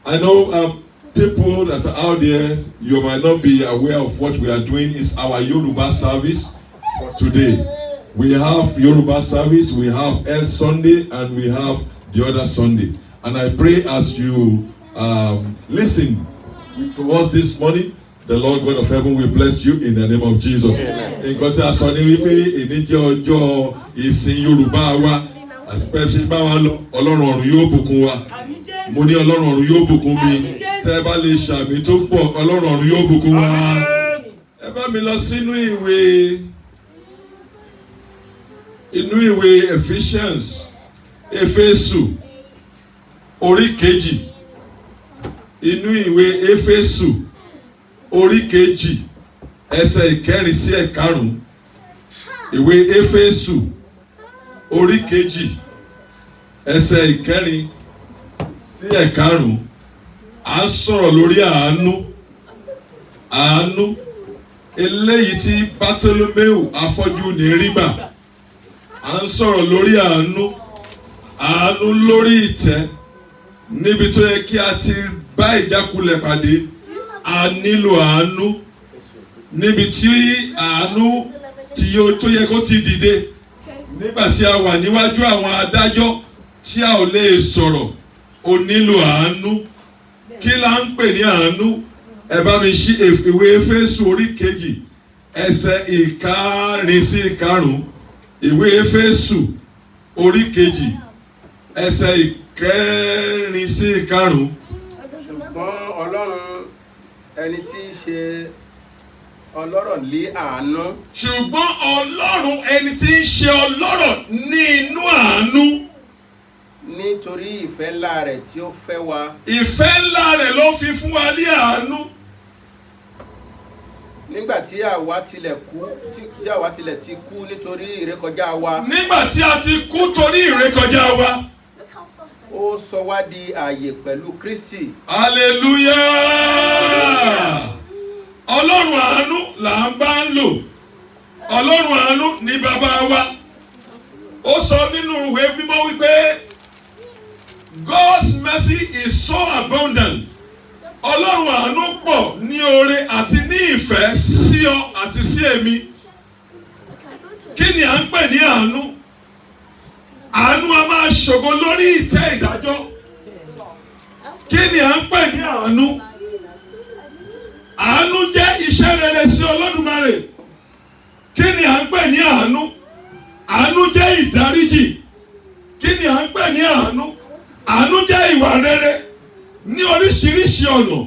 I know people that are out there, you might not be aware of what we are doing. Is our Yoruba service for today. We have Yoruba service, we have El Sunday, and we have the other Sunday. And I pray as you listen to us this morning, the Lord God of heaven will bless you in the name of Jesus. Nǹkan tí a sọ ní wípé èní jẹ́ ọjọ́ ìsìn Yorùbá wa, àpẹẹrẹ bá wa lọ, Ọlọ́run ọ̀run yóò bùkún wa. Mo ní Ọlọ́run ọ̀run yóò bùkún mi. Tẹ́ ẹ bá lè ṣàmì tó pọ̀, Ọlọ́run ọ̀run yóò bùkún wa. Ẹ bá mi lọ sínú ìwé Ephesians, Éfésù orí kejì. Inú ìwé Éfésù orí kejì ẹsẹ̀ ìkẹrin sí ẹ̀karùn-ún. Ìwé Éfésù orí kejì ẹsẹ̀ ìkẹrin sí ẹ̀karùn-ún. À ń sọ̀rọ̀ lórí àánú eléyìí tí Bartholomew afọ́jú ní rí gbà. À ń sọ̀rọ̀ lórí àánú lórí ìtẹ́ níbi tó yẹ kí a ti bá ìjákulẹ̀ pàdé. A nílò àánú níbi tí àánú tó yẹ kó ti dìde. Nígbà tí a wà níwájú àwọn adájọ́ tí a ò lè sọ̀rọ̀, o nílò àánú. Kí la ń pè ní àánú? Ẹ bá mi ṣí ìwé Éfésù orí kejì ẹsẹ̀ ìkárin sí ìkarùn-ún. Ìwé Éfésù orí kejì ẹsẹ̀ ìkẹrin sí ìkarùn-ún. Ṣùgbọ́n Ọlọ́run ẹni tí í ṣe ọlọ́rọ̀ lé àánú. Ṣùgbọ́n Ọlọ́run ẹni tí ń ṣe ọlọ́rọ̀ ní inú àánú. Nítorí ìfẹ́ ńlá rẹ̀ tí ó fẹ́ wa. Ìfẹ́ ńlá rẹ̀ ló fi fún wa ní àánú. Nígbà tí àwa tilẹ̀ ti kú nítorí ìrékọjá wa. Nígbà tí a ti kú torí ìrékọjá wa. Ó sọ wá di ààyè pẹ̀lú Kristi. Hallelujah! Ọlọ́run àánú là ń bá ń lò. Ọlọ́run àánú ni bàbá wa. Ó sọ nínú ìwé mímọ́ wípé God's mercy is so abundant. Ọlọ́run àánú pọ̀ ní oore àti ní ìfẹ́ sí ọ àti sí èmi. Kí ni à ń pè ní àánú? Àánú a máa ṣògo lórí ìtẹ́ ìdájọ́. Kí ni à ń pè ní àánú? Àánú jẹ́ iṣẹ́ rere sí Olódùmarè. Kí ni à ń pè ní àánú? Àánú jẹ́ ìdáríjì. Kí ni à ń pè ní àánú? Àánú jẹ́ ìwà rere ní oríṣiríṣi ọ̀nà.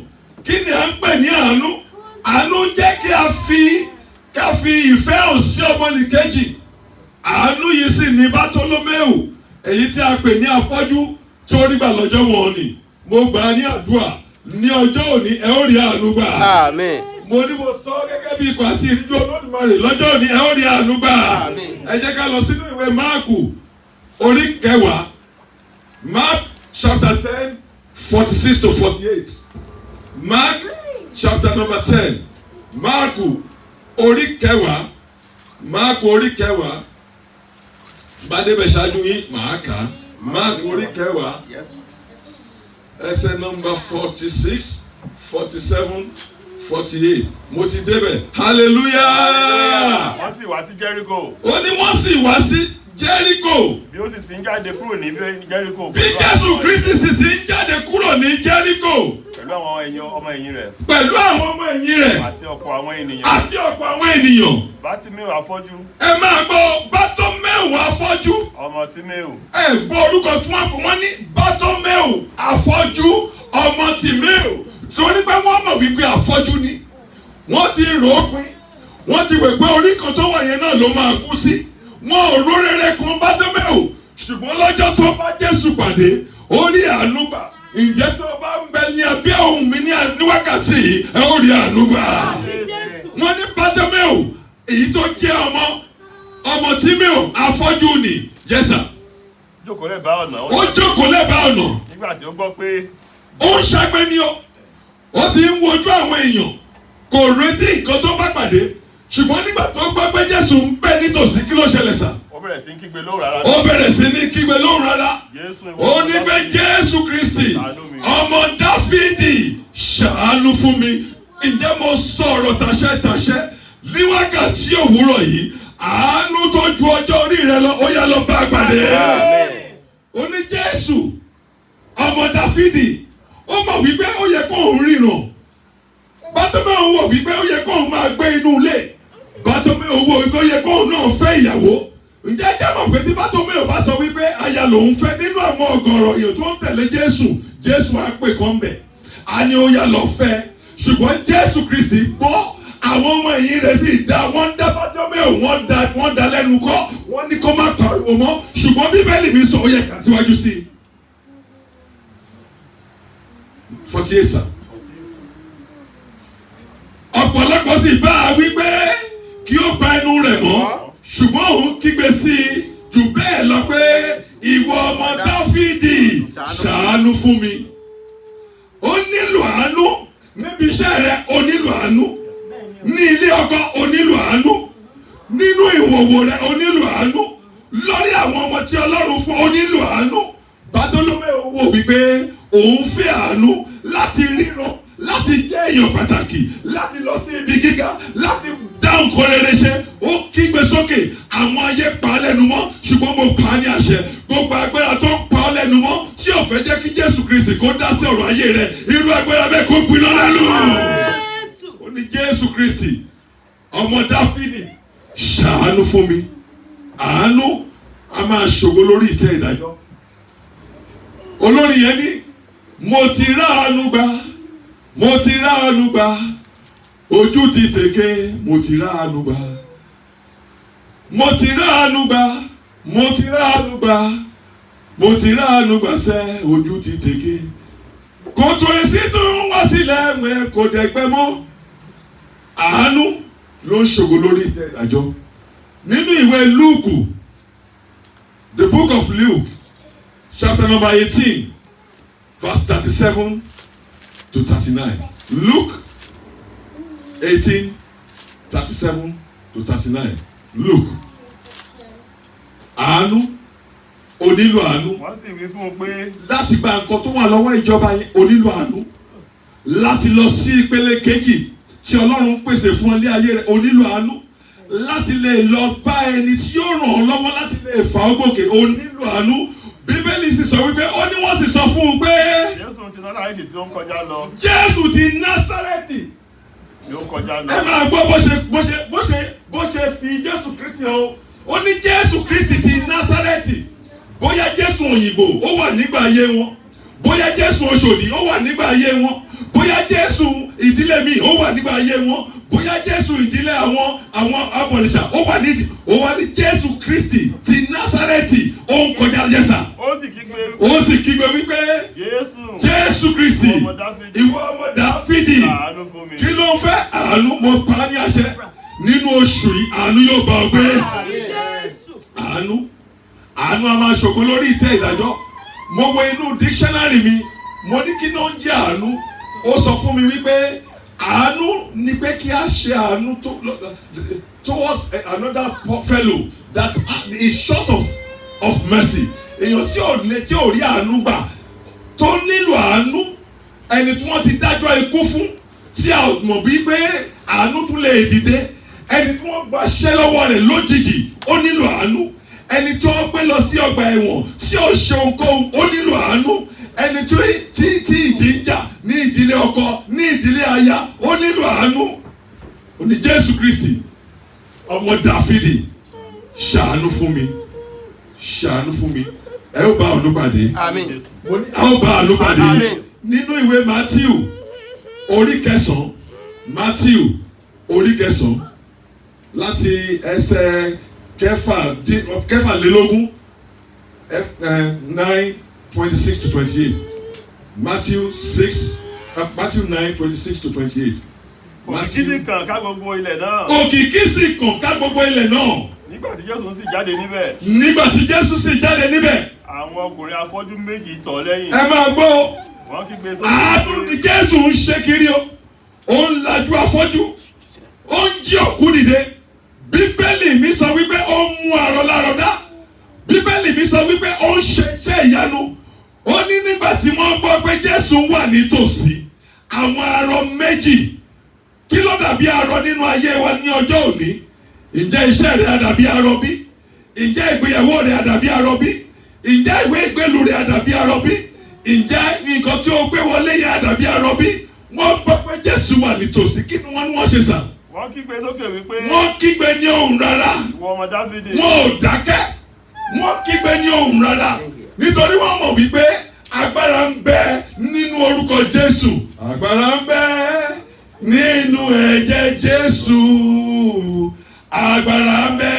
Kí ni à ń pè ní àánú? Àánú jẹ́ kí a fi ìfẹ́ hàn sí ọmọnìkejì. Àánú yìí sì ní Bartholomew, èyí tí a pè ní afọ́jú tó rí gbà lọ́jọ́ wọn ni. Mo gbà á ní àdúrà ní ọjọ́ òní ẹ ó rí àánú gbà. Àmín. Mo ní mo sọ gẹ́gẹ́ bí ikọ̀ àti ìríjú Olódùmarè lọ́jọ́ òní ẹ ó rí àánú gbà. Àmín. Ẹ jẹ́ ká lọ sínú ìwé Máàkù orí kẹwàá. Mark chapter 10, 46 to 48. Mark chapter number 10. Máàkù orí kẹwàá. Máàkù orí kẹwàá. Bádébẹ̀ ṣáájú yín màá kà á. Máàkù orí kẹwàá. Ẹsẹ̀ number 46, 47, 48. Mo ti débẹ̀. Hallelujah! Wọ́n sì wá sí Jericho. Ó ní wọ́n sì wá sí Jericho. Bí ó sì ti ń jáde kúrò ní Jericho. Bí Jésù Kristi sì ti ń jáde kúrò ní Jericho. Pẹ̀lú àwọn ọmọ ẹ̀yìn rẹ̀. Pẹ̀lú àwọn ọmọ ẹ̀yìn rẹ̀. Àti ọ̀pọ̀ àwọn ènìyàn. Àti ọ̀pọ̀ àwọn ènìyàn. Bátíméù afọ́jú. Ẹ máa gbọ́ Bartholomew afọ́jú. Ọmọ Tíméù. Ẹ gbọ́ orúkọ tí wọ́n pè wọ́n ní Bartholomew afọ́jú ọmọ Tíméù. Torí pé wọ́n mọ̀ wípé afọ́jú ni. Wọ́n ti rò ó pin. Wọ́n ti wẹ̀ pé orí kan tó wà yẹn náà ló máa kú sí. Wọn ò ró rere kan Bartholomew. Ṣùgbọ́n lọ́jọ́ tó bá Jésù pàdé, ó rí àánú gbà. Ǹjẹ́ tó bá ń bẹ ní abẹ́ ohùn mi ní wákàtí yìí, ẹ ó rí àánú gbà. Wọ́n ní Bartholomew èyí tó jẹ́ ọmọ Tíméù afọ́jú ni. Yes sir. Jókòó lẹ́bàá ọ̀nà. Ó jókòó lẹ́bàá ọ̀nà. Nígbà tí ó gbọ́ pé. Ó ń ṣàgbé ni ó ti ń wojú àwọn èèyàn. Kò retí nǹkan tó bá pàdé. Ṣùgbọ́n nígbà tó gbọ́ pé Jésù ń bẹ nítòsí, kí ló ṣẹlẹ̀ sà? Ó bẹ̀rẹ̀ sí ní kígbe lóhùn rárá. Ó bẹ̀rẹ̀ sí ní kígbe lóhùn rárá. Ó ní pé Jésù Kristi ọmọ Dáfídì Dáfídì ṣàánú fún mi. Ǹjẹ́ mo sọ̀rọ̀ tàṣẹ́tàṣẹ́ ní wákàtí òwúrọ̀ yìí? Àánú tó ju ọjọ́ orí rẹ lọ, ó yá lọ bá pàdé. Ó ní Jésù ọmọ Dáfídì, ó mọ̀ wípé ó yẹ kóun ríran. Bátíméù wò wípé ó yẹ kóun máa gbé inú ilé. Bátíméù wò wípé ó yẹ kóun náà fẹ́ ìyàwó. Ǹjẹ́ jẹ́ mọ̀ pé tí Bátíméù bá sọ wípé aya lòun fẹ́ nínú àwọn ọ̀gọ̀rọ̀ èèyàn tó ń tẹ̀lé Jésù á pè kán bẹ̀. A ní ó yá lọ fẹ́. Ṣùgbọ́n Jésù Kristi gbọ́, àwọn ọmọ ẹ̀yìn rẹ̀ sì dá, wọ́n dá Bátíméù, wọ́n dá lẹ́nu kọ́, wọ́n ní kó má pariwo mọ́. Ṣùgbọ́n Bíbélì mi sọ ó yẹ kà síwájú sí i. 48 sir. Ọ̀pọ̀lọpọ̀ sì bá a wípé kí ó pa ẹnu rẹ̀ mọ́, ṣùgbọ́n òun kígbe sí i jù bẹ́ẹ̀ lọ pé ìwọ ọmọ Dáfídì ṣàánú fún mi. Ó nílò àánú níbi iṣẹ́ rẹ̀, ó nílò àánú ní ilé ọkọ, ó nílò àánú nínú ìwòwò rẹ̀, ó nílò àánú lórí àwọn ọmọ tí Ọlọ́run fún, ó nílò àánú. Bátíméù wò wípé òun fẹ́ àánú láti ríran, láti jẹ́ èèyàn pàtàkì, láti lọ sí ibi gíga, láti dá nǹkan rere ṣe. Ó kígbe sókè, àwọn ayé pa á lẹ́nu mọ́, ṣùgbọ́n mo pa á ní àṣẹ. Gbogbo agbára tó ń pa á lẹ́nu mọ́ tí ò fẹ́ jẹ́ kí Jésù Kristi kó dá sí ọ̀rọ̀ ayé rẹ̀, irú agbára bẹ́ẹ̀ kó gbiná lẹ́nu. Ó ní Jésù Kristi ọmọ Dáfídì ṣàánú fún mi. Àánú a máa ṣògo lórí ìtẹ́ ìdájọ́. Olórin yẹn ní mo ti ráàánú gbà, mo ti ráàánú gbà, ojú ti tèké, mo ti ráàánú gbà, mo ti ráàánú gbà, mo ti ráàánú gbà, mo ti ráàánú gbà sẹ́, ojú ti tèké. Kòtò èsì tó ń wá sílẹ̀ ẹ̀wẹ̀ kò dẹ̀gbẹ́ mọ́. Àánú ló ń ṣògo lórí ìtẹ́ ìdájọ́. Nínú ìwé Lúùkù, the book of Luke, chapter number 18, verse 37 to 39. Luke 18, 37 to 39. Luke. Àánú, ó nílò àánú. Wọ́n sì wí fún un pé Láti gba nǹkan tó wà lọ́wọ́ ìjọba yẹn, ó nílò àánú. Láti lọ sí ìpele kejì tí Ọlọ́run pèsè fún ilé ayé rẹ̀, ó nílò àánú. Láti lè lọ bá ẹni tí yóò ràn ọ́ lọ́wọ́ láti lè fà ọ́ gòkè, ó nílò àánú. Bíbélì sì sọ wípé ó ní wọ́n sì sọ fún un pé Jésù ti Násárẹ́tì tí ó ń kọjá lọ. Jésù ti Násárẹ́tì. Tí ó ń kọjá lọ. Ẹ máa gbọ́ bó ṣe fi Jésù Kristi hàn. Ó ní Jésù Kristi ti Násárẹ́tì. Bóyá Jésù òyìnbó ó wà nígbà ayé wọn, bóyá Jésù Òṣòdì ó wà nígbà ayé wọn, bóyá Jésù ìdílé mi ó wà nígbà ayé wọn, bóyá Jésù ìdílé àwọn abọ̀rìṣà ó wà ní Jésù Kristi ti Násárẹ́tì ó ń kọjá Jésà. Ó sì kígbe wípé Jésù Kristi ìwọ ọmọ Dáfídì kí ló ń fẹ́? Àánú, mo pa á ní àṣẹ nínú oṣù yìí, àánú yóò bá ọ gbé. Àánú a máa ṣògo lórí ìtẹ́ ìdájọ́. Mo wo inú dictionary mi, mo ní kí ló ń jẹ́ àánú. Ó sọ fún mi wípé àánú ni pé kí a ṣe àánú towards another fellow that is short of mercy. Èèyàn tí ò rí àánú gbà, tó nílò àánú, ẹni tí wọ́n ti dájọ́ ikú fún, tí a mọ̀ bí pé àánú tún lè dìde, ẹni tí wọ́n gbaṣẹ́ lọ́wọ́ rẹ̀ lójijì, ó nílò àánú. Ẹni tí wọ́n gbé lọ sí ọgbà ẹ̀wọ̀n tí ò ṣe ohunkóhun, ó nílò àánú. Ẹni tí ìjì ń jà ní ìdílé ọkọ, ní ìdílé aya, ó nílò àánú. Ó ní Jésù Kristi ọmọ Dáfídì ṣàánú fún mi, ṣàánú fún mi. Ẹ ó bá àánú pàdé. Àmín. Mo ní a ó bá àánú pàdé. Nínú ìwé Mátíù orí 9, Mátíù orí 9 láti ẹsẹ̀ kẹfàlélógún 9:26 to 28. Matthew 9:26 to 28. Òkìkí sì kàn ká gbogbo ilẹ̀ náà. Òkìkí sì kàn ká gbogbo ilẹ̀ náà. Nígbà tí Jésù sì jáde níbẹ̀. Nígbà tí Jésù sì jáde níbẹ̀. Àwọn ọkùnrin afọ́jú méjì tọ̀ lẹ́yìn. Ẹ máa gbọ́. Wọ́n kígbe sókè. Àánú ni Jésù ń ṣe kiri o. Ó ń lajú afọ́jú. Ó ń jí òkú dìde. Bíbélì mi sọ wípé ó ń mú arọ lárọ dá. Bíbélì mi sọ wípé ó ń ṣe iṣẹ́ ìyanu. Ó ní nígbà tí wọ́n gbọ́ pé Jésù Jésù wà nítòsí. Àwọn arọ méjì. Kí ló dàbí arọ nínú ayé wa ní ọjọ́ òní? Ǹjẹ́ iṣẹ́ rẹ̀ á dàbí arọ bí? Ǹjẹ́ ìgbéyàwó rẹ̀ á dàbí arọ bí? Ǹjẹ́ ìwé ìgbélú rẹ̀ á dàbí arọ bí? Ǹjẹ́ nǹkan tí ó gbé wọlé yẹn á dàbí arọ bí? Wọ́n gbọ́ pé Jésù wà nítòsí. Kí ni wọ́n ṣe sà? Wọ́n kígbe sókè wípé. Wọ́n kígbe ní ohùn rárá. Ìwọ ọmọ Dáfídì. Wọ́n ò dákẹ́. Wọ́n kígbe ní ohùn rárá. Nítorí wọ́n mọ̀ wípé agbára ń bẹ nínú orúkọ Jésù. Agbára ń bẹ nínú ẹ̀jẹ̀ Jésù. Agbára ń bẹ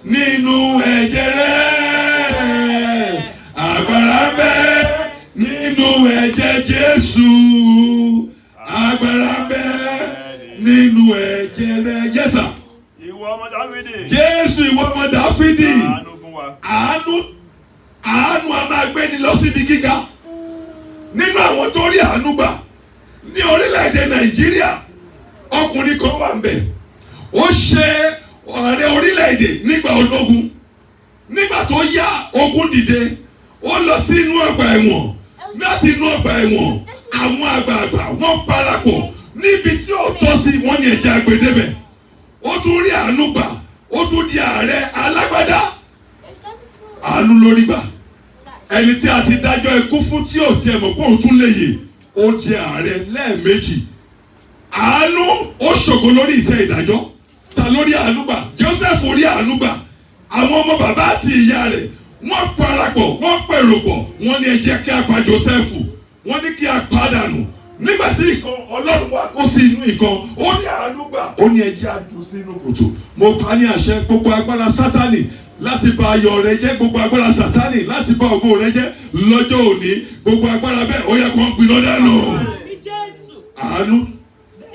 nínú ẹ̀jẹ̀ rẹ̀. Agbára ń bẹ nínú ẹ̀jẹ̀ Jésù. Agbára ń bẹ nínú ẹ̀jẹ̀ rẹ̀. Yes sir. Ìwọ ọmọ Dáfídì. Jésù ìwọ ọmọ Dáfídì. Àánú fún wa. Àánú a máa gbé ni lọ síbi gíga. Nínú àwọn tó rí àánú gbà ní orílẹ̀-èdè Nàìjíríà, ọkùnrin kan wà ńbẹ̀. Ó ṣe ààrẹ orílẹ̀-èdè nígbà ológun. Nígbà tó yá ogun dìde, ó lọ sí inú ọgbà ẹ̀wọ̀n. Láti inú ọgbà ẹ̀wọ̀n, àwọn àgbààgbà wọ́n parapọ̀ níbi tí ó tọ́ sí wọ́n ní ẹ̀jẹ̀ àgbèdébẹ̀. Ó tún rí àánú gbà, ó tún di ààrẹ alágbádá. Àánú lórí gbà. Ẹni tí a ti dájọ́ ikú fún tí ò tiẹ̀ mọ̀ pé òun tún lè yè, ó di ààrẹ lẹ́ẹ̀mejì. Àánú ó ṣògo lórí ìtẹ́ ìdájọ́. Ta lórí àánú gbà? Joseph rí àánú gbà. Àwọn ọmọ bàbá àti ìyá rẹ̀ wọ́n parapọ̀, wọ́n pèrò pọ̀, wọ́n ní ẹ jẹ́ kí a pa Joseph, wọ́n ní kí a pàdánù. Nígbà tí ìkan Ọlọ́run wá kó sí inú ìkan, ó ní àánú gbà, ó ní ẹ jẹ́ a jù sínú kòtò. Mo pa ní àṣẹ gbogbo agbára Sátánì láti bà ayọ̀ rẹ jẹ́, gbogbo agbára Sátánì láti bà ògo rẹ jẹ́ lọ́jọ́ òní, gbogbo agbára bẹ́ẹ̀ ó yẹ kó ń gbiná dànù. Àánú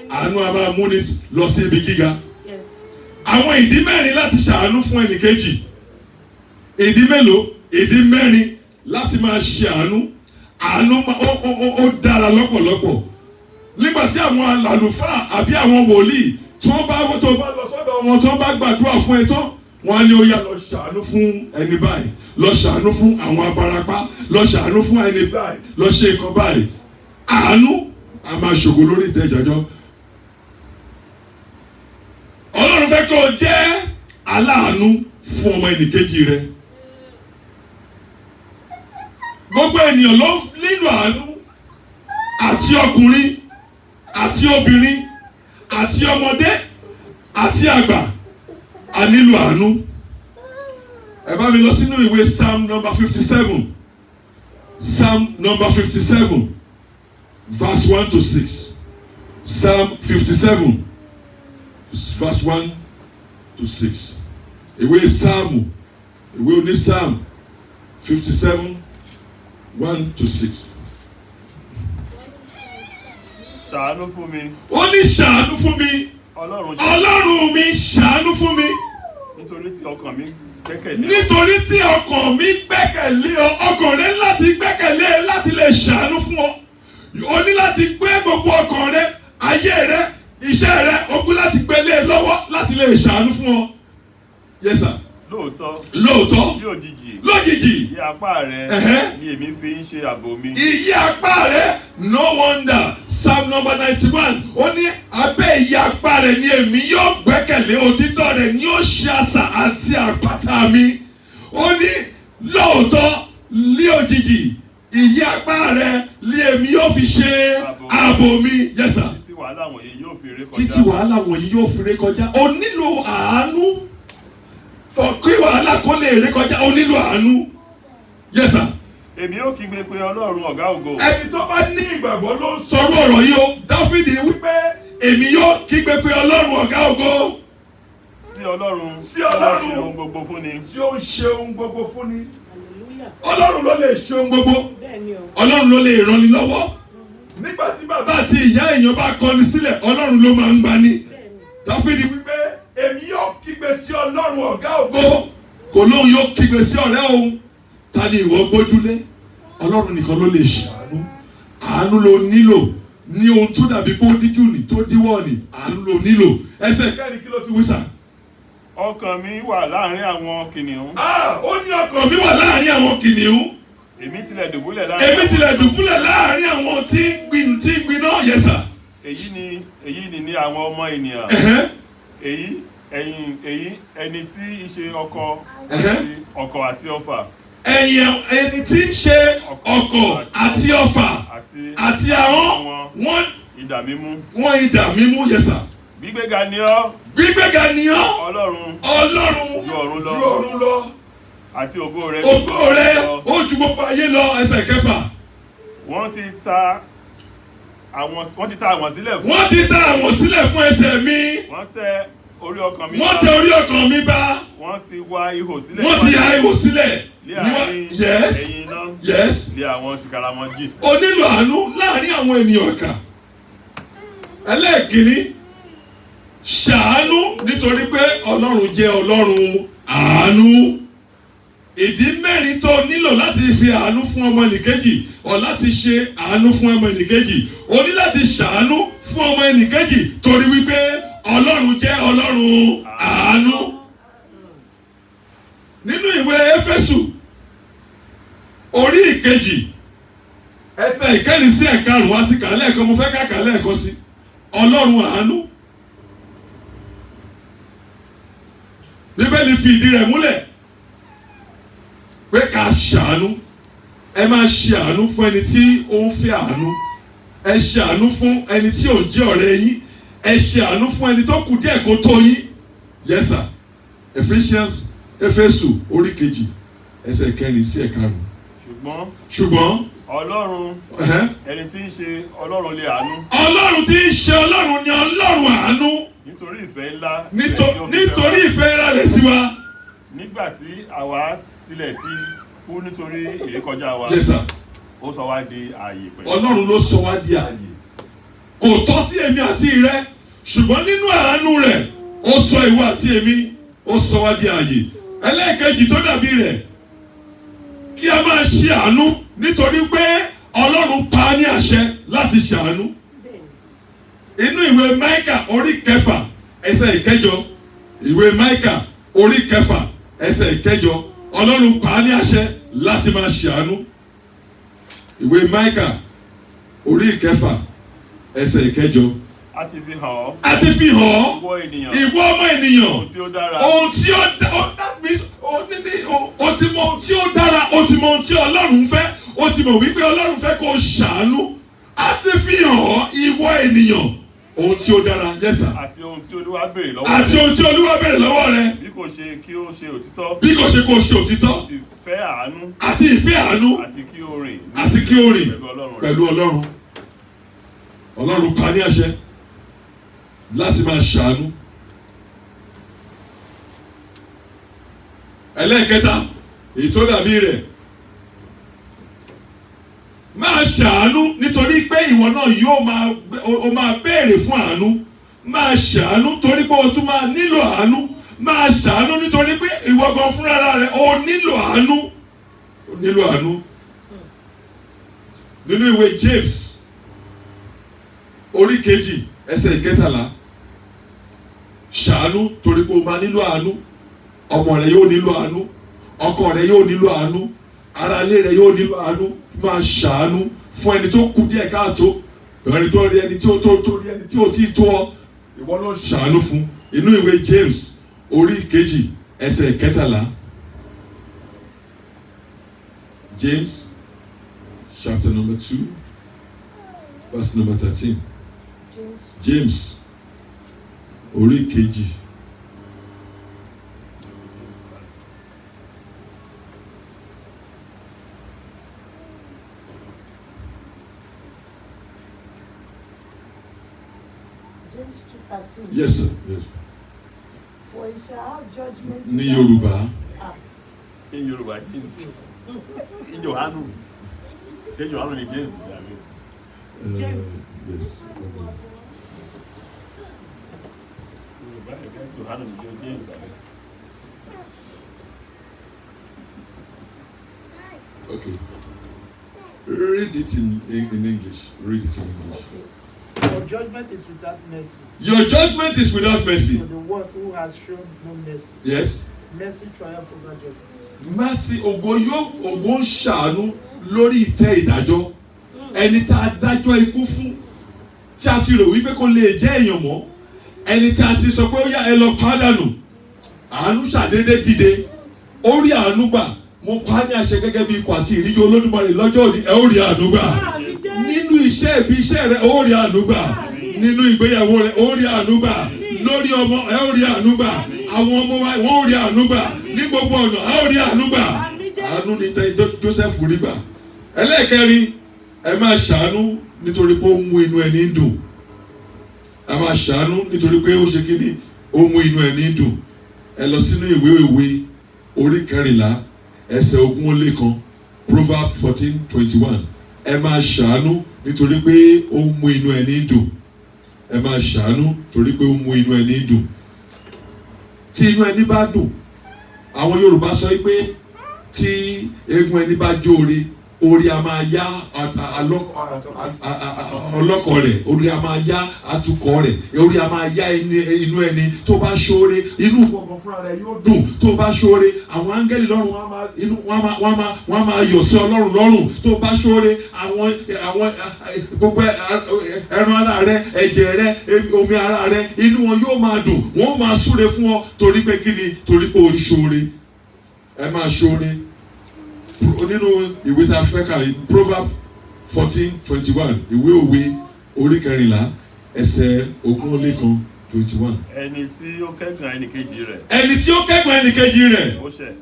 a máa múni lọ sí ibi gíga. Àwọn ìdí mẹ́rin láti ṣàánú fún ẹnìkejì. Ìdí mélòó? Ìdí mẹ́rin láti máa ṣe àánú. Àánú ó dára lọ́pọ̀lọpọ̀. Nígbà tí àwọn àlùfáà àbí àwọn wòlíì tí wọ́n bá lọ sọ́dọ̀ wọn tí wọ́n bá gbàdúrà fún ẹ tán, wọ́n á ní ó yá lọ ṣàánú fún ẹni báyìí, lọ ṣàánú fún àwọn abarapá, lọ ṣàánú fún ẹni báyìí, lọ ṣe nǹkan báyìí. Àánú a máa ṣògo lórí ìtẹ́ ìdájọ́. Ọlọ́run fẹ́ kó o jẹ́ aláàánú fún ọmọ ẹnìkejì rẹ. Gbogbo ènìyàn ló nílò àánú, àti ọkùnrin àti obìnrin àti ọmọdé àti àgbà a nílò àánú. Ẹ bá mi lọ sínú ìwé Psalm number 57. Psalm number 57 verse 1 to 6. Psalm 57 verse 1 to 6. Ìwé Psalm, ìwé oní Psalm 57 1 to 6. Ṣàánú fún mi. Ó ní ṣàánú fún mi. Ọlọ́run mi ṣàánú fún mi. Nítorí tí ọkàn mi gbẹ́kẹ̀lé. Nítorí tí ọkàn mi gbẹ́kẹ̀lé ọ. Ọkàn rẹ láti gbẹ́kẹ̀lé láti lè ṣàánú fún ọ. O ní láti gbé gbogbo ọkàn rẹ, ayé rẹ, iṣẹ́ rẹ, o gbé láti gbé lé lọ́wọ́ láti lè ṣàánú fún ọ. Yes sir. Lóòótọ́. Lójijì. Ìyẹ́ apá rẹ ni èmi fi ń ṣe ààbò mi. Ìyẹ́ apá rẹ, no wonder. Psalm number 91. Ó ní abẹ́ ìyẹ́ apá rẹ ni èmi yóò gbẹ́kẹ̀lé, òtítọ́ rẹ ni ó ṣe asà àti àpáta mi. Ó ní lóòótọ́ lójijì. Ìyẹ́ apá rẹ ni èmi yóò fi ṣe ààbò mi. Yes sir. Títí wàhálà wọ̀nyí yóò fi ré kọjá. Títí wàhálà wọ̀nyí yóò fi ré kọjá. O nílò àánú. Kí wàhálà kó lè ré kọjá, o nílò àánú. Yes sir. Èmi yóò kígbe pé Ọlọ́run ọ̀gá ògo. Ẹni tó bá ní ìgbàgbọ́ ló ń sọ̀rọ̀ ọ̀rọ̀ yìí o. Dáfídì wípé èmi yóò kígbe pé Ọlọ́run ọ̀gá ògo. Sí Ọlọ́run. Sí Ọlọ́run. Tí ó ṣe ohun gbogbo fún ni. Tí ó ṣe ohun gbogbo fún ni. Ọlọ́run ló lè ṣe ohun gbogbo. Ọlọ́run ló lè ràn ni lọ́wọ́. Nígbà tí bàbá àti ìyá èèyàn bá kọni sílẹ̀, Ọlọ́run ló máa ń gbani. Dáfídì wípé èmi yóò kígbe sí Ọlọ́run ọ̀gá ògo. Kò lóhun yóò kígbe sí ọ̀rẹ́ òun. Ta ni ìwọ gbójúlé? Ọlọ́run nìkan ló lè ṣàánú. Àánú ló nílò. Ní ohun tó dàbí pé ó díjú ni, tó díwọ́ ni, àánú ló nílò. Ẹsẹ̀ kẹ́rin kí ló fi wí sà? Ọkàn mi wà láàrin àwọn kìnìún. Ó ní ọkàn mi wà láàrin àwọn kìnìún. Èmi tilẹ̀ dùbúlẹ̀ láàrin àwọn àwọn tí ń gbiná yes sir. èyí ni àwọn ọmọ ènìyàn. ẹni tí í ṣe ọkọ̀ àti ọfà. ẹni tí ń ṣe ọkọ̀ àti ọfà àti ahọ́n wọ́n idà mímú. wọ́n idà mímú yes sir. gbígbéga ni ọ́. gbígbéga ni ọ́. Ọlọ́run ju ọ̀run lọ. àti ògo rẹ̀ ó ju gbogbo ayé lọ ẹsẹ̀ kẹfà. wọ́n ti ta àwọn sílẹ̀ fún. wọ́n ti ta àwọn sílẹ̀ fún ẹsẹ̀ mi. wọ́n tẹ orí ọkàn mi bá. wọ́n tẹ orí ọkàn mi bá. wọ́n ti wá ihò sílẹ̀. wọ́n ti ya ihò sílẹ̀. lé àárín ẹ̀yìn iná. yes. lé àwọn tìkára wọn jì sí. o nílò àánú láàrin àwọn ènìyàn kan. ẹlẹ́ẹ̀kínní ṣàánú nítorí pé Ọlọ́run jẹ́ Ọlọ́run àánú. ìdí mẹ́rin tó nílò láti fi àánú fún ọmọ ẹnìkejì ọ láti ṣe àánú fún ọmọ ẹnìkejì o ní láti ṣàánú fún ọmọ ẹnìkejì torí wípé Ọlọ́run jẹ́ Ọlọ́run àánú. nínú ìwé Éfésù orí ìkejì ẹsẹ̀ ìkẹrin sí ẹ̀karùn-ún àti kàlẹ́ ẹ̀kan mo fẹ́ ká kàlẹ́ ẹ̀kan sí Ọlọ́run àánú. Bíbélì fi ìdí rẹ̀ múlẹ̀ pé ká ṣàánú. ẹ máa ṣe àánú fún ẹni tí ó ń fẹ́ àánú. ẹ ṣe àánú fún ẹni tí ò ń jẹ́ ọ̀rẹ́ yín. ẹ ṣe àánú fún ẹni tó kù díẹ̀ kó tó yín. yes sir. Ephesians Éfésù orí kejì ẹsẹ̀ kẹrin sí ẹ̀karùn-ún. ṣùgbọ́n Ọlọ́run ẹni tí ń ṣe Ọlọ́run lé àánú. Ọlọ́run tí ń ṣe Ọlọ́run ni Ọlọ́run àánú. nítorí ìfẹ́ ńlá. nítorí ìfẹ́ ńlá rẹ̀ sí wa. nígbà tí àwa tilẹ̀ ti kú nítorí ìrékọjá wa. yes sir. ó sọ wá di ààyè pẹ̀lú. Ọlọ́run ló sọ wá di ààyè. kò tọ́ sí èmi àti rẹ ṣùgbọ́n nínú àánú rẹ̀ ó sọ ìwọ àti èmi ó sọ wá di ààyè. ẹlẹ́ẹ̀kejì tó dàbí rẹ̀ kí a máa ṣe àánú nítorí pé Ọlọ́run pa á ní àṣẹ láti ṣàánú. inú ìwé Máíkà orí kẹfà ẹsẹ̀ ìkẹjọ ìwé Máíkà orí kẹfà ẹsẹ̀ ìkẹjọ Ọlọ́run pa á ní àṣẹ láti máa ṣàánú. ìwé Máíkà orí kẹfà ẹsẹ̀ ìkẹjọ. a ti fi hàn ọ́. a ti fi hàn ọ́. ìwọ ọmọ ènìyàn. ohun tí ó dára. ohun tí ó o ti mọ ohun tí ó dára o ti mọ ohun tí Ọlọ́run fẹ́ o ti mọ̀ wípé Ọlọ́run fẹ́ kó o ṣàánú. a ti fi hàn ọ́ ìwọ ènìyàn ohun tí ó dára yes sir. àti ohun tí Olúwa béèrè lọ́wọ́ rẹ. àti ohun tí Olúwa béèrè lọ́wọ́ rẹ. bí kò ṣe kí ó ṣe òtítọ́. bí kò ṣe kó o ṣe òtítọ́. àti ìfẹ́ àánú. àti ìfẹ́ àánú. àti kí ó rìn. àti kí ó rìn pẹ̀lú Ọlọ́run. Ọlọ́run pa ní àṣẹ láti máa ṣàánú. ẹlẹ́ẹ̀kẹta èyí tó dàbí rẹ̀ máa ṣàánú nítorí pé ìwọ náà yóò máa béèrè fún àánú. máa ṣàánú torí pé o tún máa nílò àánú. máa ṣàánú nítorí pé ìwọ gan fúnra rẹ̀ o nílò àánú. o nílò àánú. nínú ìwé James orí kejì ẹsẹ̀ ìkẹtàlá ṣàánú torí pé o máa nílò àánú. ọmọ rẹ yóò nílò àánú. ọkọ rẹ yóò nílò àánú. ará ilé rẹ yóò nílò àánú. máa ṣàánú fún ẹni tó kù díẹ̀ káàtó. ẹni tó rí ẹni tí ó rí ẹni tí ó ti tó ọ. ìwọ ló ṣàánú fún. inú ìwé James orí kejì ẹsẹ̀ ìkẹtàlá. James chapter number 2 verse number 13. James orí kejì. James 2:13. Yes sir. Yes. For he shall have judgment. Ní Yorùbá. Ní Yorùbá James. Ní Jòhánù. Ṣé Jòhánù ni James? James. Yes. Jòhánù ni James. Okay. Read it in English. Read it in English. Your judgment is without mercy. Your judgment is without mercy. For the one who has shown no mercy. Yes. Mercy triumph over judgment. Mercy ògo ń ṣàánú lórí ìtẹ́ ìdájọ́. ẹni tá a dájọ́ ikú fún tí a ti rò wípé kò lè jẹ́ èèyàn mọ́, ẹni tí a ti sọ pé ó yá ẹ lọ pàdánù, àánú ṣàdédé dìde, ó rí àánú gbà. Mo pa ní àṣẹ gẹ́gẹ́ bí ikọ̀ àti ìríjú Olódùmarè lọ́jọ́ òní, ẹ ó rí àánú gbà. Nínú iṣẹ́ ibi iṣẹ́ rẹ ó rí àánú gbà. Nínú ìgbéyàwó rẹ ó rí àánú gbà. Lórí ọmọ ẹ ó rí àánú gbà. Àwọn ọmọ wa wọ́n ó rí àánú gbà. Ní gbogbo ọ̀nà ẹ ó rí àánú gbà. Àánú ni Joseph rí gbà. Ẹlẹ́ẹ̀kẹrin, ẹ máa ṣàánú nítorí pé ó mú inú ẹni dùn. Ẹ máa ṣàánú nítorí pé ó ṣe kíni, ó mú inú ẹni dùn. Ẹ lọ sínú ìwé òwe orí 14 ẹsẹ̀ 21, Proverbs 14:21. Ẹ máa ṣàánú nítorí pé ó mú inú ẹni dùn. Ẹ máa ṣàánú torí pé ó mú inú ẹni dùn. Tí inú ẹni bá dùn, àwọn Yorùbá sọ pé tí eegun ẹni bá jóore, orí a máa yá ọlọ́kọ̀ rẹ̀, orí a máa yá atukọ̀ rẹ̀, orí a máa yá inú ẹni. Tó bá ṣoore, inú gbọ̀ngàn fúnra rẹ̀ yóò dùn. Tó bá ṣoore, àwọn áńgẹ́lì lọ́run wọ́n máa yọ̀ sí Ọlọ́run lọ́rùn. Tó bá ṣoore, àwọn gbogbo ẹran ara rẹ̀, ẹ̀jẹ̀ rẹ̀, omi ara rẹ̀, inú wọn yóò máa dùn. Wọ́n máa súre fún ọ torí pé kíni? Torí pé o ń ṣoore. Ẹ máa ṣoore. Nínú ìwé tá a fẹ́ kà, Proverbs 14:21, ìwé òwe orí 14 ẹsẹ̀ 21. Ẹni tí ó kẹ́gàn ẹnìkejì rẹ̀. Ẹni tí ó kẹ́gàn ẹnìkejì rẹ̀. Ó ṣẹ̀.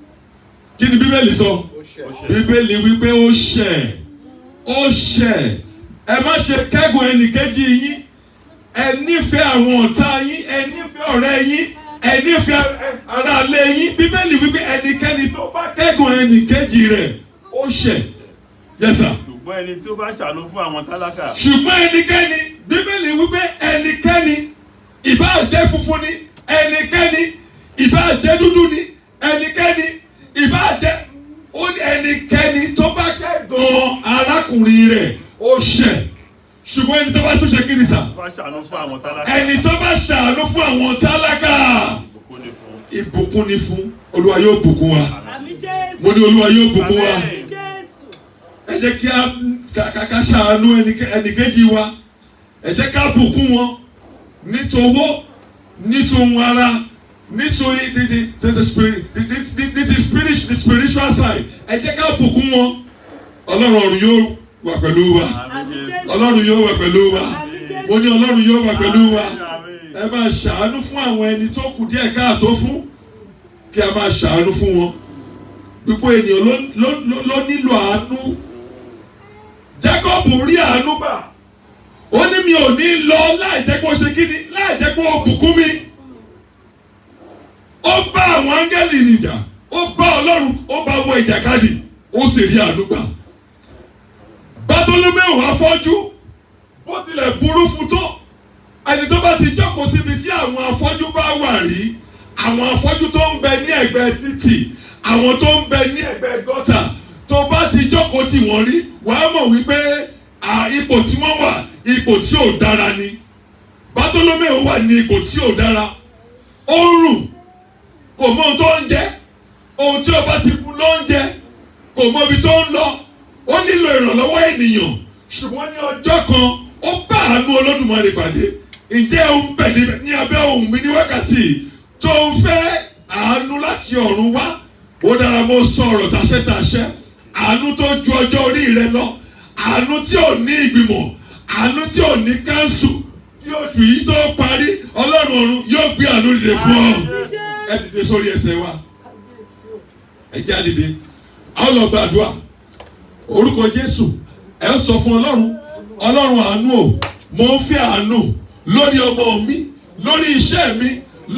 Kí ni Bíbélì sọ? Ó ṣẹ̀. Bíbélì wípé ó ṣẹ̀. Ó ṣẹ̀. Ẹ má ṣe kẹ́gàn ẹnìkejì yín. Ẹ nífẹ̀ẹ́ àwọn ọ̀tá yín. Ẹ nífẹ̀ẹ́ ọ̀rẹ́ yín. Ẹ nífẹ̀ẹ́ ará ilé yín. Bíbélì wípé ẹnikẹ́ni tó bá kẹ́gàn ẹnìkejì rẹ̀ ó ṣẹ̀. Yes sir. Ṣùgbọ́n ẹni tí ó bá ṣàánú fún àwọn tálákà. Ṣùgbọ́n ẹnikẹ́ni, Bíbélì wípé ẹnikẹ́ni, ìbáà jẹ́ funfun ni, ẹnikẹ́ni, ìbáà jẹ́ dúdú ni, ẹnikẹ́ni, ìbáà jẹ́ ẹnikẹ́ni tó bá kẹ́gàn arákùnrin rẹ̀ ó ṣẹ̀. Ṣùgbọ́n ẹni tó bá tún ṣe kí ni sà? Bá ṣàánú fún àwọn tálákà. Ẹni tó bá ṣàánú fún àwọn tálákà, ìbùkún ni fún. Olúwa yóò bùkún wa. Mo ní Olúwa yóò bùkún wa. Ẹ jẹ́ kí a ṣàánú ẹnìkejì wa. Ẹ jẹ́ ká bùkún wọn nítowó, nítòhun ara, nítorí the spiritual side. Ẹ jẹ́ ká bùkún wọn. Ọlọ́run ọ̀run yóò wà pẹ̀lú wa. Ọlọ́run yóò wà pẹ̀lú wa. Mo ní Ọlọ́run yóò wà pẹ̀lú wa. Ẹ máa ṣàánú fún àwọn ẹni tó kù díẹ̀ káàtó fún. Kí a máa ṣàánú fún wọn. Gbogbo ènìyàn ló nílò àánú. Jacob rí àánú gbà. Ó ní mi ò ní lọ láì jẹ́ pé ó ṣe kíni, láì jẹ́ pé ó bùkún mi. Ó bá àwọn áńgẹ́lì nìjà, ó bá Ọlọ́run, ó bá wọ ìjàkadì, ó sì rí àánú gbà. Bátólómẹ́ù afọ́jú, bó tilẹ̀ burú fún tó, ẹni tó bá ti jókòó síbi tí àwọn afọ́jú bá wà rí, àwọn afọ́jú tó ń bẹ ní ẹ̀gbẹ́ títì, àwọn tó ń bẹ ní ẹ̀gbẹ́ gọ́tà, tó bá ti jókòó tì wọ́n rí, wàá mọ̀ wípé ipò tí wọ́n wà, ipò tí ò dára ni. Bátólómẹ́ù wà ní ipò tí ò dára. Ó ń rùn, kò mọ ohun tó ń jẹ, ohun tí ó bá ti fún ló ń jẹ, kò mọ ibi tó ń lọ. Ó nílò ìrànlọ́wọ́ ènìyàn. Ṣùgbọ́n ní ọjọ́ kan, ó bá àánú Olódùmarè pàdé. Ǹjẹ́ ó ń bẹ̀ ní abẹ́ ohùn mi ní wákàtí tó ń fẹ́ àánú láti ọ̀run wá? Ó dára, mo sọ ọ̀rọ̀ tàṣẹ́tàṣẹ́. Àánú tó ju ọjọ́ orí rẹ lọ. Àánú tí ò ní ìgbìmọ̀. Àánú tí ò ní káńsù. Tí oṣù yìí tó parí, Ọlọ́run ọ̀run yóò gbé àánú dìde fún ọ. Ẹ dìde sórí ẹsẹ̀ wa. Ẹ jẹ́ á dìde. A ó lọ gbàdúrà. Orúkọ Jésù. Ẹ sọ fún Ọlọ́run. Ọlọ́run àánú o. Mo ń fẹ́ àánú lórí ọmọ mi, lórí iṣẹ́ mi,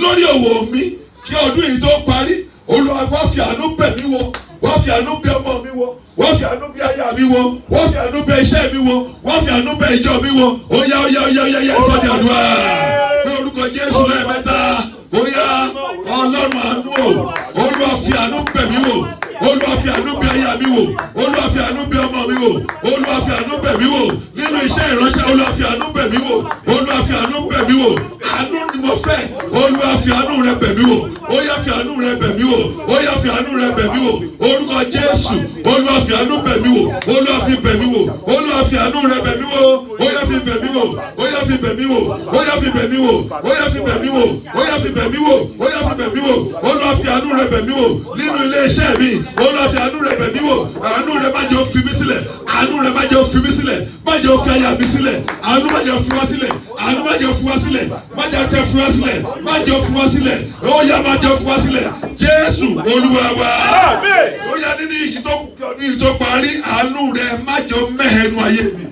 lórí òwò mi. Kí ọdún yìí tó parí, Olúwa wá fi àánú bẹ̀ mí wò. Wá fi àánú bẹ̀ ọmọ mi wò. Wá fi àánú bẹ̀ aya mi wò. Wá fi àánú bẹ̀ iṣẹ́ mi wò. Wá fi àánú bẹ̀ ìjọ mi wò. Ó yá ó yá ó yá ó yá sọ di àdúrà. Ní orúkọ Jésù lẹ́ẹ̀mẹ́ta. Ó yá Ọlọ́run àánú o. Olúwa fi àánú bẹ̀ mí wò. Olúwa fi àánú bẹ̀ aya mi wò. Olúwa fi àánú bẹ̀ ọmọ mi wò. Olúwa fi àánú bẹ̀ mí wò. Nínú iṣẹ́ ìránṣẹ́, Olúwa fi àánú bẹ̀ mí wò. Olúwa fi àánú bẹ̀ mí wò. Àánú ni mo fẹ́ Olúwa fi àánú rẹ bẹ̀ mí wò ó yá fi àánú rẹ bẹ̀ mí wò ó yá fi àánú rẹ bẹ̀ mí wò orúkọ Jésù Olúwa fi àánú bẹ̀ mí wò Olúwa fi bẹ̀ mí wò Olúwa fi àánú rẹ bẹ̀ mí wò ó yá fi bẹ̀ mí wò ó yá fi bẹ̀ mí wò ó yá fi bẹ̀ mí wò ó yá fi bẹ̀ mí wò ó yá fi bẹ̀ mí wò ó yá fi bẹ̀ mí wò Olúwa fi àánú rẹ bẹ̀ mí wò nínú ilé iṣẹ́ mi Olúwa fi àánú rẹ bẹ̀ mí wò àánú rẹ má jẹ́ ó fi mí sílẹ̀ àánú rẹ má jẹ́ ó fi mí sílẹ̀ má jẹ́ ó fi aya mi sílẹ̀ àánú má jẹ́ ó fi wá sílẹ̀ àánú má jẹ́ ó fi wá sílẹ̀ má jẹ́ ó fi wá sílẹ̀ má jẹ́ ó fi wá sílẹ̀ ó yá má jẹ́ ó fi wá sílẹ̀ Jésù Olúwa wa ó yá nínú ìyí tó kù kí ọdún yìí tó parí àánú rẹ má jẹ́ ó mẹ́hẹ̀ẹ́nu ayé mi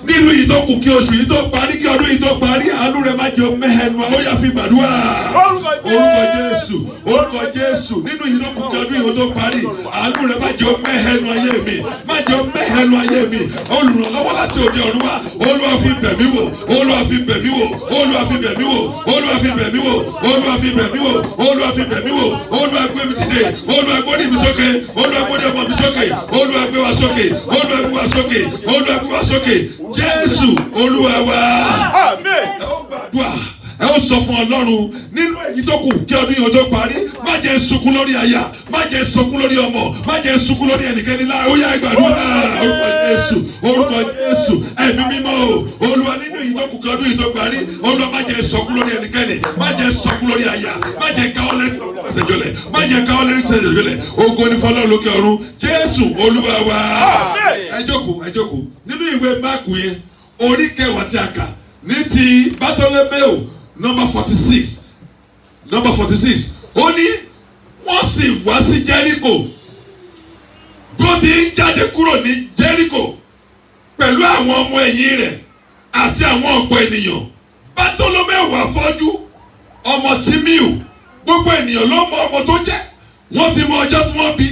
nínú yìí tó kù kí oṣù yìí tó parí kí ọdún yìí tó parí àánú rẹ má jẹ́ ó mẹ́hẹ̀ẹ́nu ó yá fi gbàdúrà orúkọ Jésù nínú yìí tó kù kí ọdún yìí tó parí àánú rẹ má jẹ́ ó mẹ́hẹ̀ẹ́nu ayé mi má jẹ́ ó mẹ́hẹ̀ẹ́nu ayé mi olùrànlọ́wọ́ láti òde ọ̀run wá Olúwa fi bẹ̀ mí wò Olúwa fi bẹ̀ mí wò Olúwa fi bẹ̀ mí wò Olúwa fi bẹ̀ mí wò Olúwa fi bẹ̀ mí wò Olúwa fi bẹ̀ mí wò Olúwa gbé mi dìde Olúwa gbórí mi sókè Olúwa gbórí ọmọ mi sókè Olúwa gbé wa sókè Olúwa gbé wa sókè Olúwa gbé wa sókè Jésù Olúwa wa ẹ ó sọ fún Ọlọ́run nínú èyí tó kù kí ọdún yìí tó parí má jẹ́ sunkún lórí aya má jẹ́ sunkún lórí ọmọ má jẹ́ sunkún lórí ẹnikẹ́ni lára ó yá gbàdúrà orúkọ Jésù ẹ̀mí mímọ́ o Olúwa nínú èyí tó kù kí ọdún yìí tó parí Olúwa má jẹ́ sunkún lórí ẹnikẹ́ni má jẹ́ sunkún lórí aya má jẹ́ káwọ́ lẹ́nu fẹsẹ̀jọlẹ̀ má jẹ́ káwọ́ lẹ́nu fẹsẹ̀jọlẹ̀ ògo ni fọlọ́ lókè ọ̀run Jésù Olúwa wa ẹ jókòó nínú ìwé Máàkù yẹn orí kẹwàá tí a kà ní ti Bátóléméù number 46 ó ní wọ́n sì wá sí Jẹ́ríkò bí ó ti ń jáde kúrò ní Jẹ́ríkò pẹ̀lú àwọn ọmọ ẹ̀yìn rẹ̀ àti àwọn ọ̀pọ̀ ènìyàn Bátóléméù afọ́jú ọmọ Tíméù gbogbo ènìyàn ló mọ ọmọ tó jẹ́ wọ́n ti mọ ọjọ́ tí wọ́n bí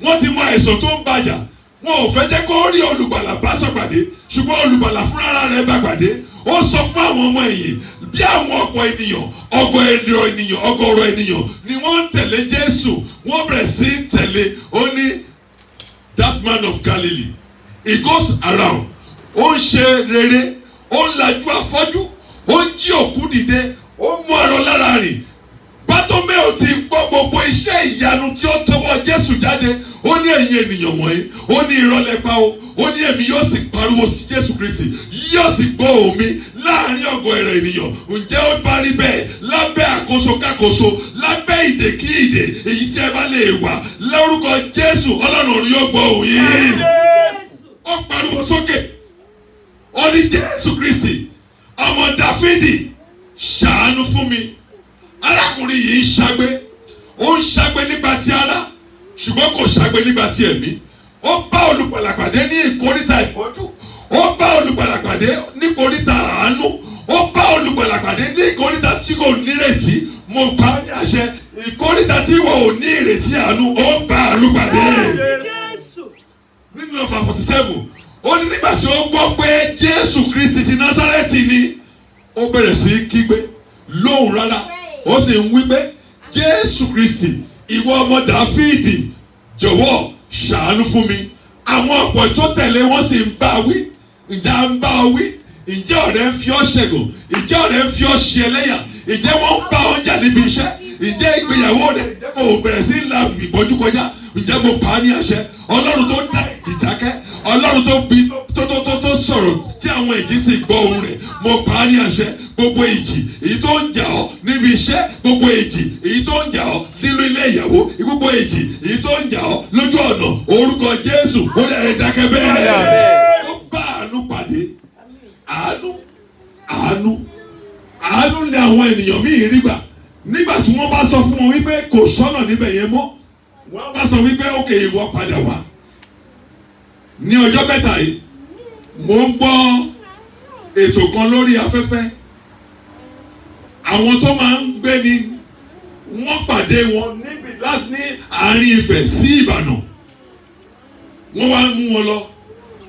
wọ́n ti mọ àìsàn tó ń bàjà wọn ò fẹ́ jẹ́ kó rí olùgbàlà bá sọ̀pàdé ṣùgbọ́n olùgbàlà fúnra rẹ̀ bá pàdé ó sọ fún àwọn ọmọ ẹ̀yìn bí àwọn ọ̀pọ̀ ènìyàn ọgọ́rọ̀ ènìyàn ni wọ́n ń tẹ̀lé Jésù wọ́n bẹ̀rẹ̀ sí í tẹ̀lé ó ní that man of Galilee he goes around ó ń ṣe rere ó ń lajú afọ́jú ó ń jí òkú dìde ó mú arọ lára rìn Bátóméù ti gbọ́ gbogbo iṣẹ́ ìyanu tí ó tọwọ́ Jésù jáde ó ní ẹ̀yin ènìyàn wọ̀nyí ó ní irọ́ lẹ pa ó ní èmi yóò sì pariwo sí Jésù Kristi yóò sì gbọ́ òun mi láàrin ọ̀gọ̀ọ̀rọ̀ ènìyàn ǹjẹ́ ó bá rí bẹ́ẹ̀ lábẹ́ àkóso kákóso lábẹ́ ìdè kí ìdè èyí tí ẹ bá lè wà lórúkọ Jésù Ọlọ́run ọ̀run yóò gbọ́ òun yìí ó pariwo sókè ó ní Jésù Kristi ọmọ Dáfídì ṣàánú fún mi arákùnrin yìí ń ṣagbe nígbà tí ara ṣùgbọ́n kò ṣagbe nígbà tí ẹ̀mí ó bá olùgbàlà pàdé ní ìkóríta ìpọ́njú ó bá olùgbàlà pàdé ní ìkóríta àánú ó bá olùgbàlà pàdé ní ìkóríta tí kò nírètí mo pa ní àṣẹ ìkóríta tí wọn ò ní ìrètí àánú ó bá àánú pàdé. nínú ọ̀fà 47 ó ní nígbà tí ó gbọ́ pé Jésù Kristi ti Násárẹ́tì ni ó bẹ̀rẹ̀ sí kígbe lóhùn rárá ó sì ń wí pé Jésù Kristi ìwọ ọmọ Dáfídì jọ̀wọ́ ṣàánú fún mi àwọn ọ̀pọ̀ tó tẹ̀lé wọ́n sì ń bá wí ǹjẹ́ à ń bá ọ wí ǹjẹ́ ọ̀rẹ́ ń fi ọ́ ṣẹ̀gàn ǹjẹ́ ọ̀rẹ́ ń fi ọ́ ṣe ẹlẹ́yà ǹjẹ́ wọ́n ń bá ọ jà níbi iṣẹ́ ǹjẹ́ ìgbéyàwó rẹ̀ ǹjẹ́ kò bẹ̀rẹ̀ sí la ìbọ̀jú kọjá ǹjẹ́ mo pa á ní àṣẹ Ọlọ́run tó dá ìdákẹ́ Ọlọ́run tó bí tó sọ̀rọ̀ tí àwọn ìjì sì gbọ́ ohùn rẹ̀ mo pa á ní àṣẹ gbogbo ìjì èyí tó ń jà ọ́ níbi iṣẹ́ gbogbo ìjì èyí tó ń jà ọ́ nínú ilé ìyàwó gbogbo ìjì èyí tó ń jà ọ́ lójú ọ̀nà orúkọ Jésù ó yẹ ẹ dákẹ́ bẹ́ẹ̀ ó bá àánú pàdé àánú ni àwọn ènìyàn míì rí gbà nígbà tí wọ́n bá sọ fún wọn wípé kò sọ́nà níbẹ̀ yẹn mọ́ wọ́n bá sọ wípé òkè ìwọ padà wá ní ọjọ́ mẹ́ta yìí mo ń gbọ́ ètò kan lórí afẹ́fẹ́ àwọn tó máa ń gbé ni wọ́n pàdé wọn níbi láti ní àárín Ifẹ̀ sí Ìbàdàn wọ́n wá mú wọn lọ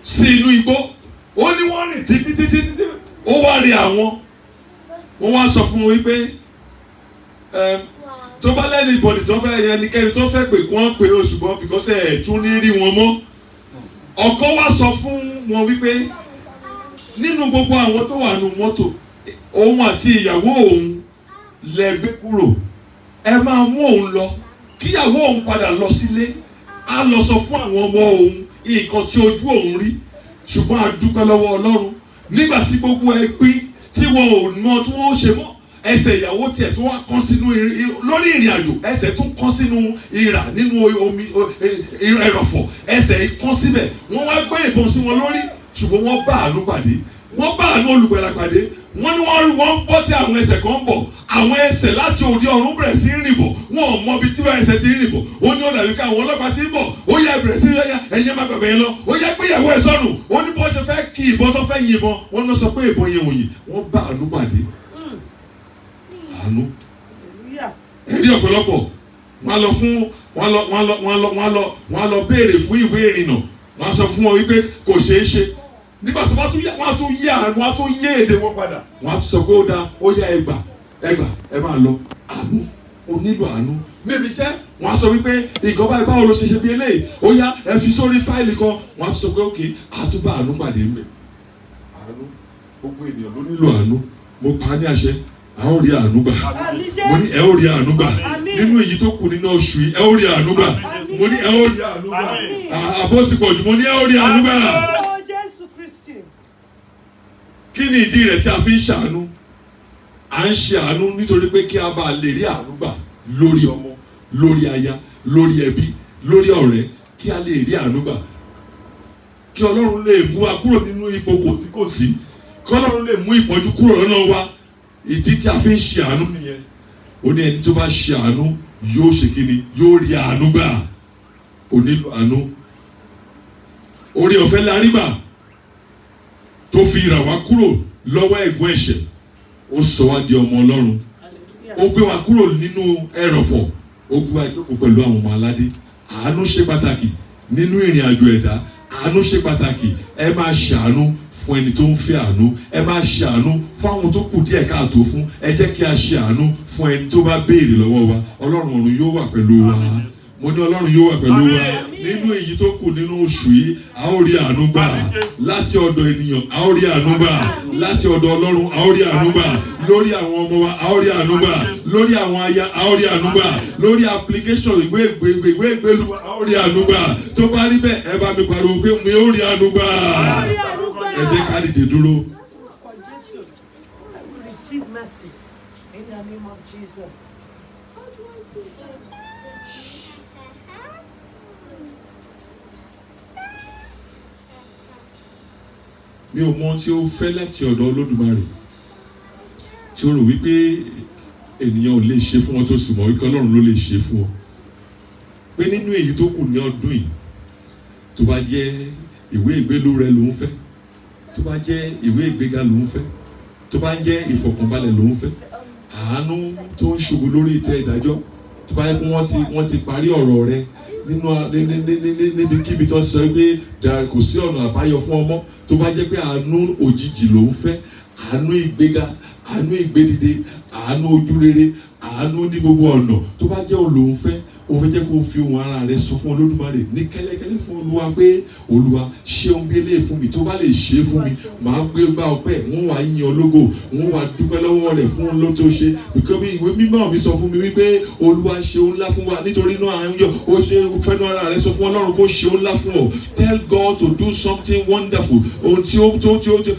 sí inú igbó ó ní wọ́n rìn títí ó wá rí àwọn wọ́n wá sọ fún wọn wípé tó bá lẹ́nu ìbọ̀dì tó fẹ́ ẹnikẹ́ni tó fẹ́ pè kí wọ́n pè ó ṣùgbọ́n bìkọ́sẹ̀ ẹ̀ tún ní rí wọn mọ́ ọkọ wá sọ fún wọn wípé nínú gbogbo àwọn tó wà nù mọ́tò òun àti ìyàwó òun lẹ gbé kúrò, ẹ máa mú òun lọ, kíyàwó òun padà lọ sílé, á lọ sọ fún àwọn ọmọ òun nǹkan tí ojú òun rí. Ṣùgbọ́n a dúpẹ́ lọ́wọ́ Ọlọ́run nígbà tí gbogbo ẹ pín tí wọn ò mọ tí wọ́n ṣe mọ́, ẹsẹ̀ ìyàwó tiẹ̀ tó wá kán sínú lórí ìrìn àjò, ẹsẹ̀ tún kán sínú ìrà nínú omi ẹrọ̀fọ̀, ẹsẹ̀ kán síbẹ̀, wọ́n wá gbé ìbọn sí wọn lórí, ṣùgbọ́n wọ́n bá àánú pàdé, wọ́n bá àánú olùgbàlà pàdé. Wọ́n ní wọ́n ń bọ́ tí àwọn ẹsẹ̀ kan ń bọ̀, àwọn ẹsẹ̀ láti òde ọ̀run bẹ̀rẹ̀ sí rìn bọ̀, wọn ò mọ ibi tí wọ́n ẹsẹ̀ ti rìn bọ̀. Ó ní ó dàbí ká àwọn ọlọ́pàá ti ń bọ̀, ó yá bẹ̀rẹ̀ sí yá ẹ̀yẹ́ má gbàgbé yẹn lọ, ó yá gbéyàwó ẹ̀ sọ́nù. Ó ní bó ṣe fẹ́ kí ìbọn tó fẹ́ yìnbọn, wọ́n lọ sọ pé ìbọn yẹn wòye, wọ́n bá àánú pàdé. Àánú ẹ̀rí ọ̀pọ̀lọpọ̀ wọ́n lọ béèrè fún ìwé ìrìnnà, wọ́n sọ fún wọn wípé kò ṣeé ṣe. Nígbà tó bá tún yá, wọ́n á tún yé àánú, wọ́n á tún yé èdè wọn padà, wọ́n á tún sọ pé ó dáa, ó yá ẹgbà ẹ máa lọ. Àánú, o nílò àánú. Níbi iṣẹ́ wọ́n á sọ wípé nǹkan báyìí báwo ló ṣe bí eléyìí, ó yá ẹ fi sórí fáìlì kan, wọ́n á tún sọ pé òkè àtúbà àánú pàdé ńbẹ̀. Àánú, gbogbo ènìyàn ló nílò àánú. Mo pa á ní àṣẹ, a ó rí àánú gbà. Mo ní ẹ ó rí àánú gbà nínú èyí tó kù nínú oṣù yìí, ẹ ó rí àánú gbà. Mo ní ẹ ó rí àánú gbà. Àbó ti pọ̀ jù, mo ní ẹ ó rí àánú gbà. Kí ni ìdí rẹ̀ tí a fi ń ṣàánú? À ń ṣe àánú nítorí pé kí a bá lè rí àánú gbà lórí ọmọ, lórí aya, lórí ẹbí, lórí ọ̀rẹ́, kí a lè rí àánú gbà. Kí Ọlọ́run lè mú wa kúrò nínú ipò kòsíkòsí, kí Ọlọ́run lè mú ìpọ́njú kúrò lọ́nà wa. Ìdí tí a fi ń ṣe àánú nìyẹn. Ó ní ẹni tó bá ṣe àánú yóò ṣe kíni, yóò rí àánú gbà. Ó nílò àánú. Oore ọ̀fẹ́ la rí gbà tó fi rà wá kúrò lọ́wọ́ ẹ̀gún ẹ̀ṣẹ̀, ó sọ wá di ọmọ Ọlọ́run, ó gbé wa kúrò nínú ẹrọ̀fọ̀, ó gbé wa jókòó pẹ̀lú àwọn ọmọ aládé. Àánú ṣe pàtàkì nínú ìrìn àjò ẹ̀dá. Àánú ṣe pàtàkì. Ẹ máa ṣàánú fún ẹni tó ń fẹ́ àánú, ẹ máa ṣàánú fún àwọn tó kù díẹ̀ káàtó fún. Ẹ jẹ́ kí a ṣe àánú fún ẹni tó bá béèrè lọ́wọ́ wa. Ọlọ́run ọ̀run yóò wà pẹ̀lú wa. Mo ní Ọlọ́run yóò wà pẹ̀lú wa nínú èyí tó kù nínú oṣù yìí. A ó rí àánú gbà láti ọ̀dọ̀ ènìyàn, a ó rí àánú gbà láti ọ̀dọ̀ Ọlọ́run, a ó rí àánú gbà lórí àwọn ọmọ wa, a ó rí àánú gbà lórí àwọn aya, a ó rí àánú gbà lórí application ìwé ìgbélu, a ó rí àánú gbà. Tó bá rí bẹ́ẹ̀, ẹ bá mi pariwo pé mi ó rí àánú gbà. Ẹ jẹ́ ká dìde dúró. Mi ò mọ tí ó fẹ́ láti ọ̀dọ̀ Olódùmarè tí ó rò wípé ènìyàn ò lè ṣe fún ọ, tó sì mọ̀ wípé Ọlọ́run ló lè ṣe fún ọ. Pé nínú èyí tó kù ní ọdún yìí, tó bá jẹ́ ìwé ìgbélú rẹ ló ń fẹ́, tó bá jẹ́ ìwé ìgbéga ló ń fẹ́, tó bá jẹ́ ìfọ̀kànbalẹ̀ ló ń fẹ́, àánú tó ń ṣubú lórí ìtẹ́ ìdájọ́, tó bá yẹ kí wọ́n ti parí ọ̀rọ̀ rẹ níbikíbi tó ń sọ pé kò sí ọ̀nà àbáyọ fún ọmọ, tó bá jẹ́ pé àánú òjijì ló ń fẹ́, àánú ìgbéga, àánú ìgbédìde, àánú ojúrere, àánú ní gbogbo ọ̀nà, tó bá jẹ́ òun ló ń fẹ́, ó fẹ́ jẹ́ kó fi ohùn ara rẹ sọ fún Olódùmarè ní kẹ́lẹ́kẹ́lẹ́ fún Olúwa pé Olúwa ṣe ohun bí eléyìí fún mi, tó bá lè ṣe é fún mi, màá gbé gbá ọpẹ́, wọ́n wá yìn ológo, wọ́n wá dúpẹ́ lọ́wọ́ rẹ̀ fún ohun tó ṣe. Because ìwé mímọ́ mi sọ fún mi wípé Olúwa ṣe ohun ńlá fún wa, nítorí náà à ń yọ̀, ó ṣe fẹ́nu ara rẹ sọ fún Ọlọ́run kó ṣe ohun ńlá fún ọ. Tell God to do something wonderful, ohun tí ó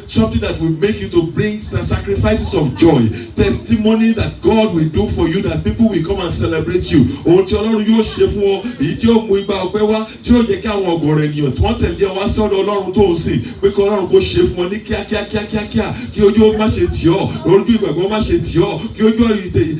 something that will make you to bring sacrifices of joy, testimony that God will do for you, that people will come and celebrate you. Ohun tí Ọlọ́run yóò ṣe fún ọ, èyí tí ó mú igba ọpẹ́ wá, tí ó jẹ́ kí àwọn ọ̀gọ̀rọ̀ ènìyàn tí wọ́n tẹ̀lé ọ wá sí ọ̀dọ̀ Ọlọ́run tó ń sìn, pé kí Ọlọ́run kó ṣe fún ọ ní kíákíá, kí ojú má ṣe tì ọ́, ojú ìgbàgbọ́ má ṣe tì ọ́, kí ojú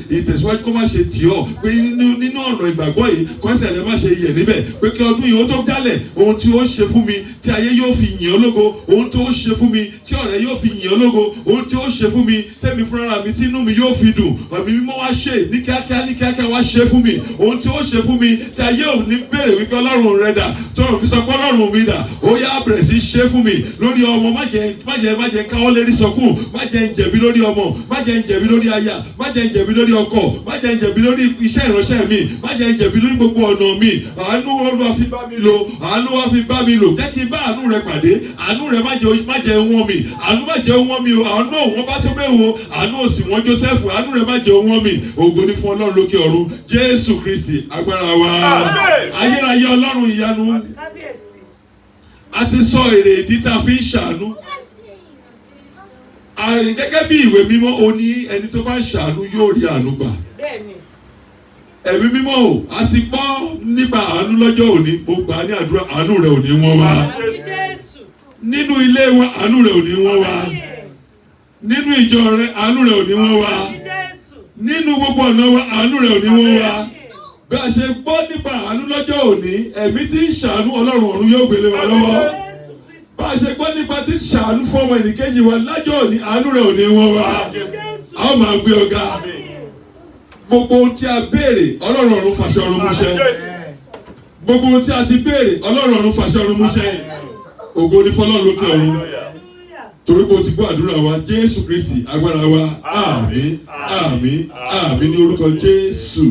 ìtẹ̀síwájú kó má ṣe tì ọ́, pé nínú ọ̀nà ìgbàgbọ́ yìí kọ́sẹ̀ rẹ má ṣe yẹ̀ níbẹ̀, pé kí ọdún yìí ó tó jálẹ̀, ohun tí ó ṣe fún mi tí ayé yóò fi yìn ọ́ lógo, ohun tí ó ṣe fún mi tí ọ̀rẹ́ yóò fi yìn ọ́ lógo, ohun tí ó ṣe fún mi tẹ́mi fúnra mi tí inú mi yóò fi dùn, ọ̀mí mímọ́ wá ṣe ní kíákíá wá ṣe fún mi, ohun tí ó ṣe fún mi tí ayé ò ní béèrè wípé ọlọ́run rẹ dà tọ́rọ̀ fi sọ pé ọlọ́run mi dà ó yá bẹ̀rẹ̀ sí ṣe fún mi lórí ọmọ má jẹ́ káwọ́ lérí sọkún má jẹ́ ń jẹ̀bi lórí ọmọ má jẹ́ ń jẹ̀bi lórí aya má jẹ́ ń jẹ̀bi lórí ọkọ má jẹ́ ń jẹ̀bi lórí iṣẹ́ ìránṣẹ́ mi má jẹ́ ń jẹ̀bi lórí gbogbo ọ̀nà mi àánú Olúwa fi bá mi lò àánú wa fi bá mi lò jẹ́ kí n bá àánú rẹ pàdé àánú rẹ má jẹ́ wọ́n mi àánú má jẹ́ wọ́n mi o àánú òun bá tó mẹ́wọ́ àánú òsì wọn Jósẹ́fù àánú rẹ má jẹ́ wọ́n mi ògo ni fún Ọlọ́run lókè ọ̀run Jésù Kristi agbára wa ayérayé Ọlọ́run ìyanu a ti sọ èrè ìdí tá a fi ń ṣàánú gẹ́gẹ́ bí ìwé mímọ́ ó ní ẹni tó bá ń ṣàánú yóò rí àánú gbà ẹ̀mí mímọ́ o a sì gbọ́ nípa àánú lọ́jọ́ òní mo gbà á ní àdúrà àánú rẹ̀ ò ní wọ́n wá nínú ilé wa àánú rẹ̀ ò ní wọ́n wá nínú ìjọ rẹ̀ àánú rẹ̀ ò ní wọ́n wá nínú gbogbo ọ̀nà wa àánú rẹ̀ ò ní wọ́n wá bí a ṣe gbọ́ nípa àánú lọ́jọ́ òní ẹ̀mí tí ń ṣàánú Ọlọ́run ọ̀run yóò gbélé wa lọ́wọ́ bá a ṣe gbọ́ nípa tí ń ṣàánú fún ọmọ ẹnìkejì wa lọ́jọ́ òní àánú rẹ̀ ò ní wọ́n wá a ó máa gbé ọ̀gá gbogbo ohun tí a béèrè Ọlọ́run ọ̀run fàṣẹ ọ̀run múṣẹ gbogbo ohun tí a ti béèrè Ọlọ́run ọ̀run fàṣẹ ọ̀run múṣẹ ògo ni fọ́lọ́run lókè ọ̀run torí pé o ti gbọ́ àdúrà wa Jésù Kristi agbára wa àmín àmín àmín ní orúkọ Jésù.